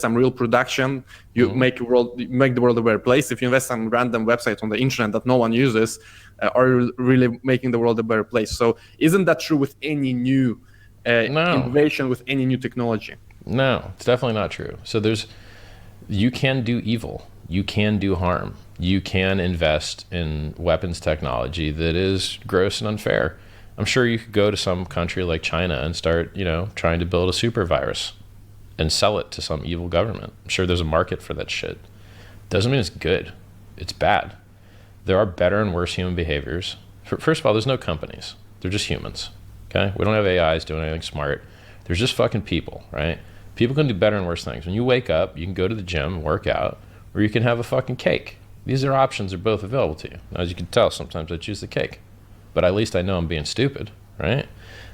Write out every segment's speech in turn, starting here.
some real production, you make the world a better place. If you invest some random website on the internet that no one uses, are you really making the world a better place? So isn't that true with any new innovation, with any new technology? No, it's definitely not true. So you can do evil, you can do harm, you can invest in weapons technology that is gross and unfair. I'm sure you could go to some country like China and start, trying to build a super virus and sell it to some evil government. I'm sure there's a market for that shit. Doesn't mean it's good. It's bad. There are better and worse human behaviors. First of all, there's no companies. They're just humans, okay? We don't have AIs doing anything smart. There's just fucking people, right? People can do better and worse things. When you wake up, you can go to the gym and work out, or you can have a fucking cake. These are options that are both available to you. Now, as you can tell, sometimes I choose the cake, but at least I know I'm being stupid, right?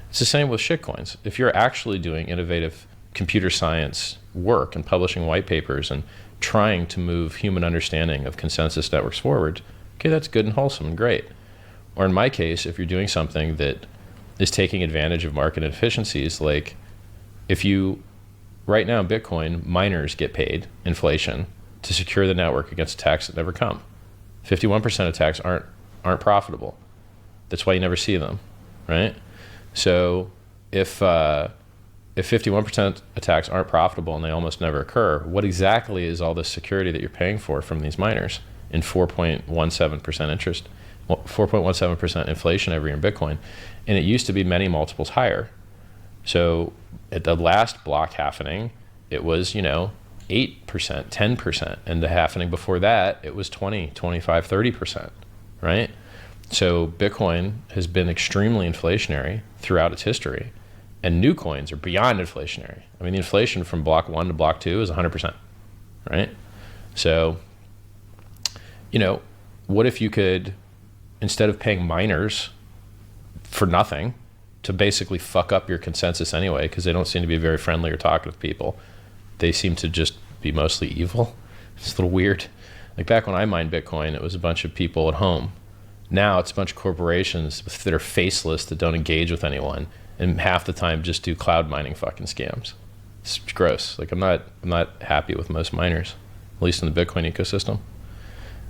It's the same with shitcoins. If you're actually doing innovative computer science work and publishing white papers and trying to move human understanding of consensus networks forward, okay, that's good and wholesome and great. Or in my case, if you're doing something that is taking advantage of market inefficiencies, like right now in Bitcoin, miners get paid inflation to secure the network against attacks that never come. 51% attacks aren't profitable. That's why you never see them, right? So if 51% attacks aren't profitable and they almost never occur, what exactly is all this security that you're paying for from these miners in 4.17% interest, 4.17% inflation every year in Bitcoin? And it used to be many multiples higher. So at the last block halvening, it was, 8%, 10%. And the halvening before that, it was 20, 25, 30%, right? So Bitcoin has been extremely inflationary throughout its history. And new coins are beyond inflationary. I mean, the inflation from block 1 to block 2 is 100%, right? So, what if you could, instead of paying miners for nothing to basically fuck up your consensus anyway, because they don't seem to be very friendly or talkative people, they seem to just be mostly evil. It's a little weird. Like back when I mined Bitcoin, it was a bunch of people at home. Now it's a bunch of corporations that are faceless, that don't engage with anyone, and half the time just do cloud mining fucking scams. It's gross. Like I'm not happy with most miners, at least in the Bitcoin ecosystem.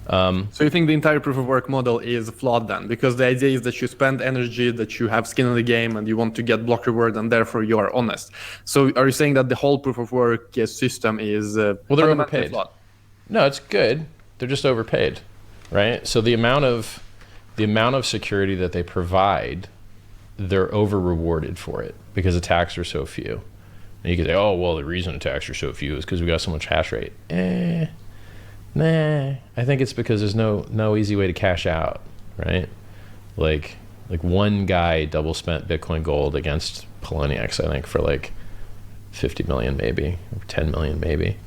So you think the entire proof of work model is flawed then? Because the idea is that you spend energy, that you have skin in the game, and you want to get block reward, and therefore you are honest. So are you saying that the whole proof of work system is they're overpaid? Flawed? No, it's good. They're just overpaid, right? So the amount of security that they provide, they're over rewarded for it because attacks are so few. And you can say, oh, well, the reason attacks are so few is because we got so much hash rate. Nah, I think it's because there's no easy way to cash out, right? Like one guy double spent Bitcoin Gold against Poloniex, I think, for like 50 million maybe, or 10 million maybe.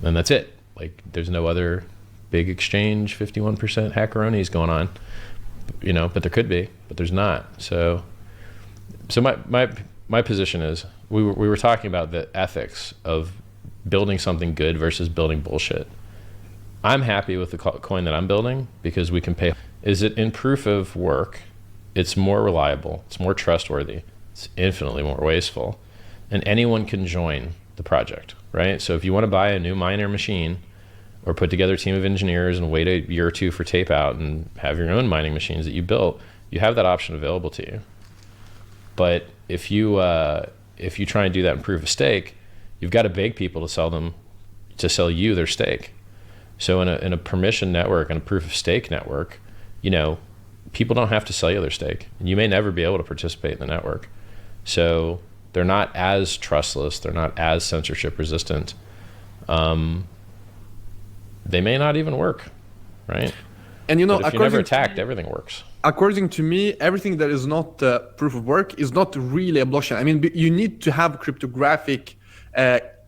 And that's it. Like there's no other big exchange, 51% hackeronies going on, but there could be, but there's not. So my position is we were talking about the ethics of building something good versus building bullshit. I'm happy with the coin that I'm building because we can pay. Is it in proof of work? It's more reliable. It's more trustworthy. It's infinitely more wasteful. And anyone can join the project, right? So if you want to buy a new miner machine or put together a team of engineers and wait a year or two for tape out and have your own mining machines that you built, you have that option available to you. But if you try and do that in proof of stake, you've got to beg people to sell you their stake. So in a permission network and a proof of stake network, people don't have to sell you their stake. And you may never be able to participate in the network. So they're not as trustless. They're not as censorship resistant. They may not even work, right? And but if you're never attacked, everything works. According to me, everything that is not proof of work is not really a blockchain. I mean, you need to have cryptographic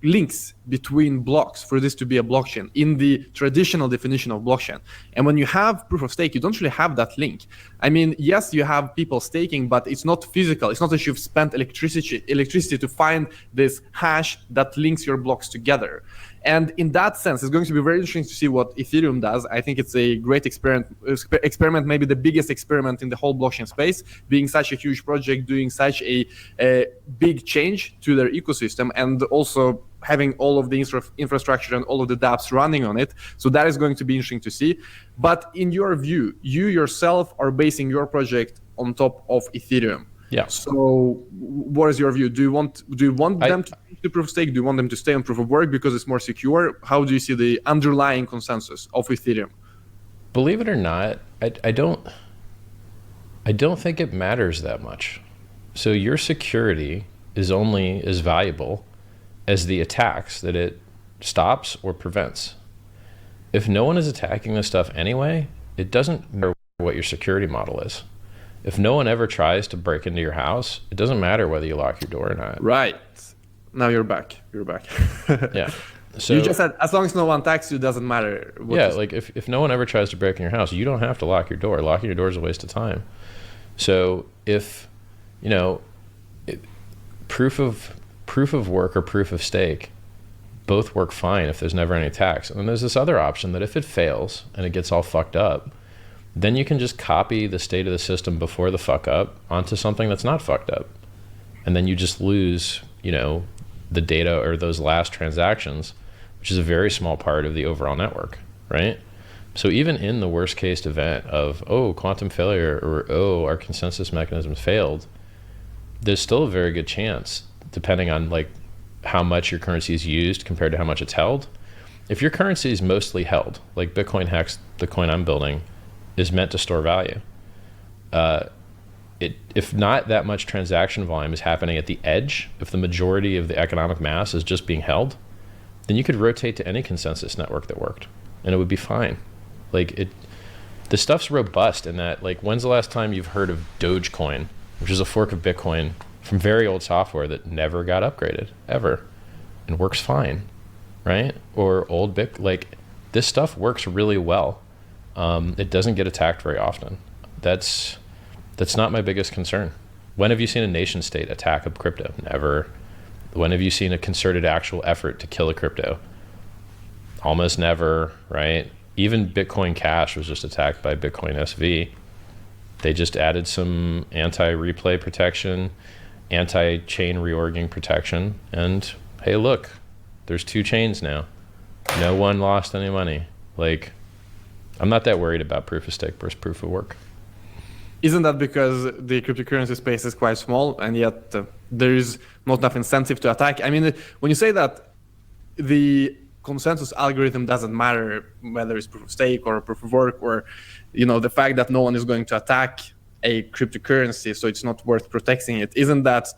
links between blocks for this to be a blockchain in the traditional definition of blockchain. And when you have proof of stake, you don't really have that link. I mean, yes, you have people staking, but it's not physical. It's not that you've spent electricity to find this hash that links your blocks together. And in that sense, it's going to be very interesting to see what Ethereum does. I think it's a great experiment, maybe the biggest experiment in the whole blockchain space, being such a huge project, doing such a big change to their ecosystem, and also having all of the infrastructure and all of the dApps running on it. So that is going to be interesting to see. But in your view, you yourself are basing your project on top of Ethereum. Yeah. So what is your view? Do you want them to change to proof of stake? Do you want them to stay on proof of work because it's more secure? How do you see the underlying consensus of Ethereum? Believe it or not, I don't think it matters that much. So your security is only as valuable as the attacks that it stops or prevents. If no one is attacking this stuff anyway, it doesn't matter what your security model is. If no one ever tries to break into your house, it doesn't matter whether you lock your door or not. Right. Now you're back. Yeah. So you just said as long as no one attacks you, it doesn't matter. Yeah, like if no one ever tries to break in your house, you don't have to lock your door. Locking your door is a waste of time. So if, proof of work or proof of stake both work fine if there's never any attacks. And then there's this other option that if it fails and it gets all fucked up, then you can just copy the state of the system before the fuck up onto something that's not fucked up. And then you just lose, the data or those last transactions, which is a very small part of the overall network, right? So even in the worst case event of, quantum failure, or, our consensus mechanisms failed, there's still a very good chance, depending on like how much your currency is used compared to how much it's held. If your currency is mostly held, like Bitcoin Hex, the coin I'm building, is meant to store value. If not that much transaction volume is happening at the edge, if the majority of the economic mass is just being held, then you could rotate to any consensus network that worked, and it would be fine. Like the stuff's robust in that, like, when's the last time you've heard of Dogecoin, which is a fork of Bitcoin from very old software that never got upgraded, ever, and works fine, right? Or old this stuff works really well. It doesn't get attacked very often. That's not my biggest concern. When have you seen a nation state attack a crypto? Never. When have you seen a concerted actual effort to kill a crypto? Almost never, right? Even Bitcoin Cash was just attacked by Bitcoin SV. They just added some anti-replay protection, anti-chain reorging protection, and hey, look, there's 2 chains now. No one lost any money. Like, I'm not that worried about proof of stake versus proof of work. Isn't that because the cryptocurrency space is quite small and yet there is not enough incentive to attack? I mean, when you say that the consensus algorithm doesn't matter whether it's proof of stake or proof of work, or the fact that no one is going to attack a cryptocurrency, so it's not worth protecting it, isn't that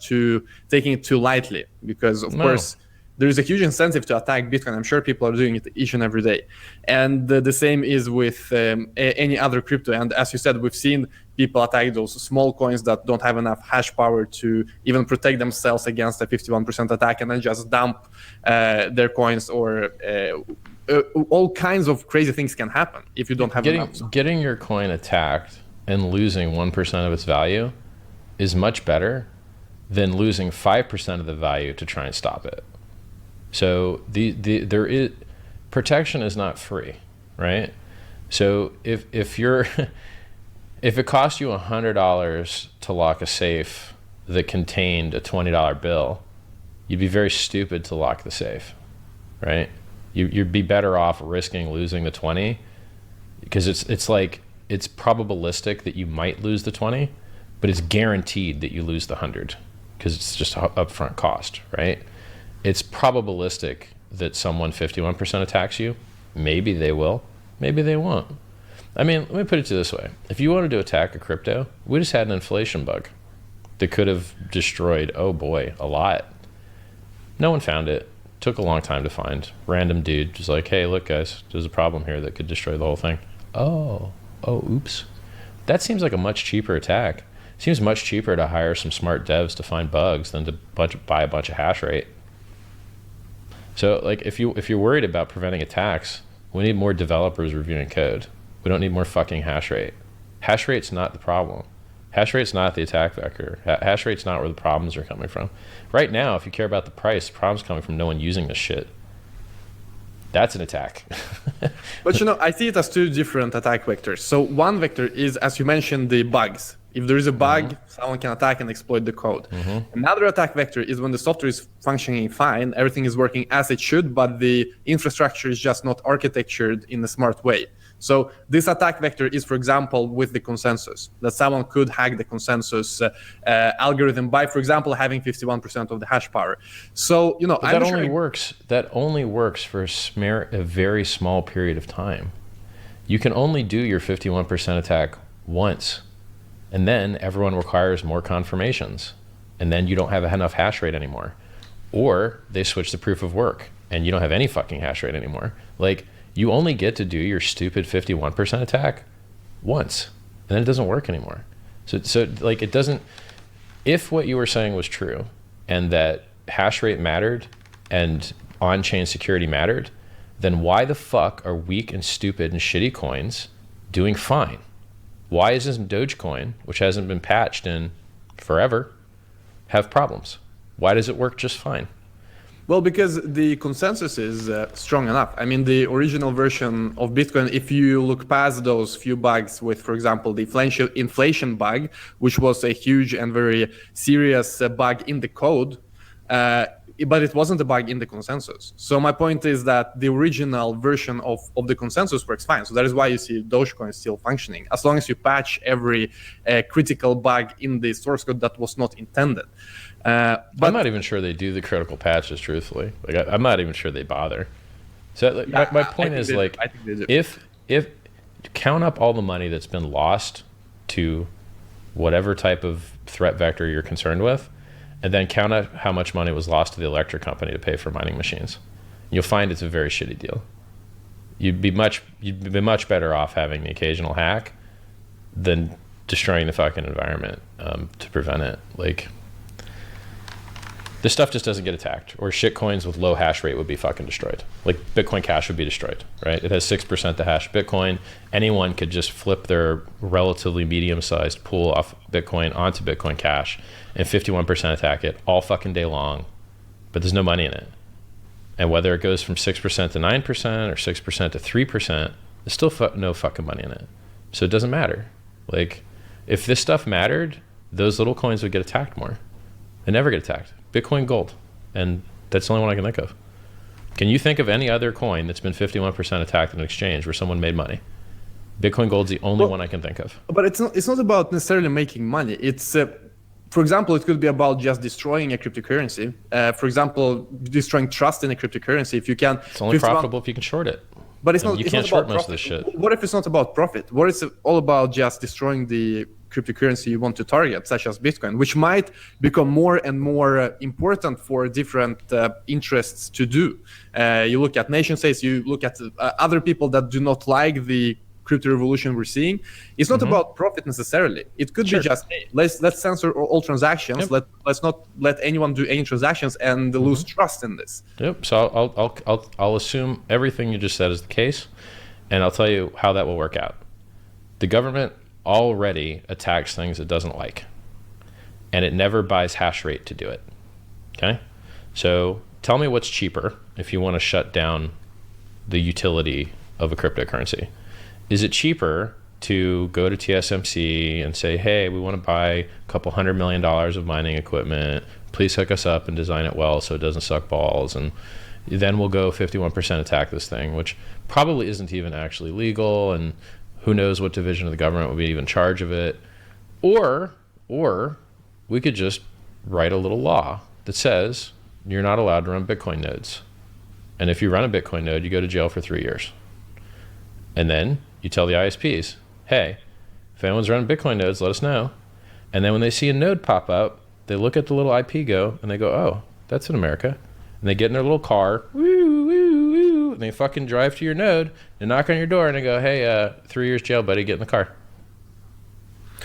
taking it too lightly? Because of course there is a huge incentive to attack Bitcoin. I'm sure people are doing it each and every day. And the same is with any other crypto. And as you said, we've seen people attack those small coins that don't have enough hash power to even protect themselves against a 51% attack, and then just dump their coins, or all kinds of crazy things can happen if you don't have enough. Getting your coin attacked and losing 1% of its value is much better than losing 5% of the value to try and stop it. So there is protection is not free, right? So if it cost you $100 to lock a safe that contained a $20 bill, you'd be very stupid to lock the safe, right? You'd be better off risking losing the 20, because it's probabilistic that you might lose the 20, but it's guaranteed that you lose the 100 because it's just upfront cost, right? It's probabilistic that someone 51% attacks you. Maybe they will, maybe they won't. I mean, let me put it to you this way. If you wanted to attack a crypto, we just had an inflation bug that could have destroyed, a lot. No one found it. Took a long time to find. Random dude just like, hey, look guys, there's a problem here that could destroy the whole thing. Oh, oops. That seems like a much cheaper attack. Seems much cheaper to hire some smart devs to find bugs than to buy a bunch of hash rate. So like if you're worried about preventing attacks, we need more developers reviewing code. We don't need more fucking hash rate. Hash rate's not the problem. Hash rate's not the attack vector. Hash rate's not where the problems are coming from. Right now, if you care about the price, the problem's coming from no one using this shit. That's an attack. But I see it as 2 different attack vectors. So one vector is, as you mentioned, the bugs. If there is a bug, someone can attack and exploit the code. Another attack vector is when the software is functioning fine, everything is working as it should, but the infrastructure is just not architectured in a smart way. So this attack vector is, for example, with the consensus, that someone could hack the consensus algorithm by, for example, having 51% of the hash power. So, but that only works for a very small period of time. You can only do your 51% attack once, and then everyone requires more confirmations, and then you don't have enough hash rate anymore. Or they switch the proof of work, and you don't have any fucking hash rate anymore. Like, you only get to do your stupid 51% attack once, and then it doesn't work anymore. So like, it doesn't, if what you were saying was true, and that hash rate mattered, and on-chain security mattered, then why the fuck are weak and stupid and shitty coins doing fine? Why isn't Dogecoin, which hasn't been patched in forever, have problems? Why does it work just fine? Well, because the consensus is strong enough. I mean, the original version of Bitcoin, if you look past those few bugs with, for example, the inflation bug, which was a huge and very serious bug in the code, but it wasn't a bug in the consensus. So my point is that the original version of the consensus works fine. So that is why you see Dogecoin still functioning, as long as you patch every critical bug in the source code that was not intended. But I'm not even sure they do the critical patches, truthfully. Like, I'm not even sure they bother. So like, yeah, my point is, like, if count up all the money that's been lost to whatever type of threat vector you're concerned with, and then count out how much money was lost to the electric company to pay for mining machines, you'll find it's a very shitty deal. You'd be much better off having the occasional hack than destroying the fucking environment to prevent it. Like, this stuff just doesn't get attacked, or shit coins with low hash rate would be fucking destroyed. Like, Bitcoin Cash would be destroyed, right? It has 6% the hash Bitcoin. Anyone could just flip their relatively medium-sized pool off Bitcoin onto Bitcoin Cash and 51% attack it all fucking day long, but there's no money in it. And whether it goes from 6% to 9% or 6% to 3%, there's still no fucking money in it. So it doesn't matter. Like, if this stuff mattered, those little coins would get attacked more. They never get attacked. Bitcoin Gold, and that's the only one I can think of. Can you think of any other coin that's been 51% attacked in an exchange where someone made money? Bitcoin Gold's the only one I can think of. But it's not about necessarily making money. It's for example, it could be about just destroying a cryptocurrency. For example, destroying trust in a cryptocurrency. If you can, it's only profitable if you can short it. But it's not. You it's can't not short about most profit. of this shit. What if it's not about profit? What is it all about? Just destroying the cryptocurrency you want to target, such as Bitcoin, which might become more and more important for different interests to do. You look at nation states, you look at other people that do not like the crypto revolution we're seeing. It's not about profit necessarily. It could be just, hey, let's censor all transactions. Yep. Let's not let anyone do any transactions and lose trust in this. Yep. So I'll assume everything you just said is the case, and I'll tell you how that will work out. The government already attacks things it doesn't like, and it never buys hash rate to do it. Okay? So tell me what's cheaper if you want to shut down the utility of a cryptocurrency. Is it cheaper to go to TSMC and say, hey, we want to buy a couple $100 million of mining equipment, please hook us up and design it well so it doesn't suck balls, and then we'll go 51% attack this thing, which probably isn't even actually legal, and who knows what division of the government would be even in charge of it. Or we could just write a little law that says you're not allowed to run Bitcoin nodes. And if you run a Bitcoin node, you go to jail for 3 years. And then you tell the ISPs, hey, if anyone's running Bitcoin nodes, let us know. And then when they see a node pop up, they look at the little IP go and they go, oh, that's in America. And they get in their little car, woo, woo, woo, and they fucking drive to your node and knock on your door and they go, hey, 3 years jail, buddy, get in the car.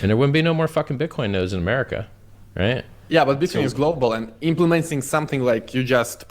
And there wouldn't be no more fucking Bitcoin nodes in America, right? Yeah, but Bitcoin is global, and implementing something like you just